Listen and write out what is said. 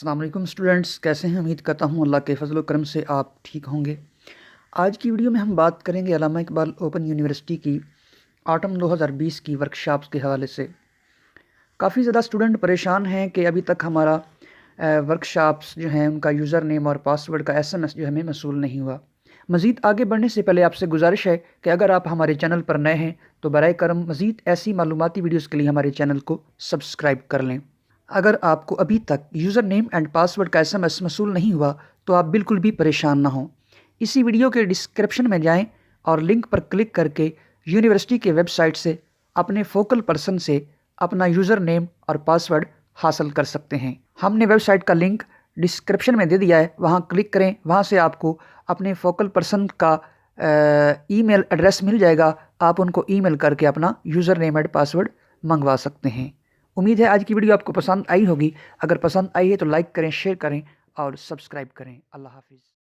السلام علیکم اسٹوڈنٹس، کیسے ہیں؟ امید کرتا ہوں اللہ کے فضل و کرم سے آپ ٹھیک ہوں گے۔ آج کی ویڈیو میں ہم بات کریں گے علامہ اقبال اوپن یونیورسٹی کی آٹم 2020 کی ورکشاپس کے حوالے سے۔ کافی زیادہ اسٹوڈنٹ پریشان ہیں کہ ابھی تک ہمارا ورکشاپس جو ہیں ان کا یوزر نیم اور پاسورڈ کا SMS جو ہمیں موصول نہیں ہوا۔ مزید آگے بڑھنے سے پہلے آپ سے گزارش ہے کہ اگر آپ ہمارے چینل پر نئے ہیں تو برائے کرم مزید ایسی معلوماتی ویڈیوز کے لیے ہمارے چینل کو سبسکرائب کر لیں۔ اگر آپ کو ابھی تک یوزر نیم اینڈ پاسورڈ کا SMS موصول نہیں ہوا تو آپ بالکل بھی پریشان نہ ہوں۔ اسی ویڈیو کے ڈسکرپشن میں جائیں اور لنک پر کلک کر کے یونیورسٹی کے ویب سائٹ سے اپنے فوکل پرسن سے اپنا یوزر نیم اور پاسورڈ حاصل کر سکتے ہیں۔ ہم نے ویب سائٹ کا لنک ڈسکرپشن میں دے دیا ہے، وہاں کلک کریں، وہاں سے آپ کو اپنے فوکل پرسن کا ای میل ایڈریس مل جائے گا، آپ ان کو ای میل کر کے اپنا یوزر نیم اینڈ پاسورڈ منگوا سکتے ہیں۔ امید ہے آج کی ویڈیو آپ کو پسند آئی ہوگی۔ اگر پسند آئی ہے تو لائک کریں، شیئر کریں اور سبسکرائب کریں۔ اللہ حافظ۔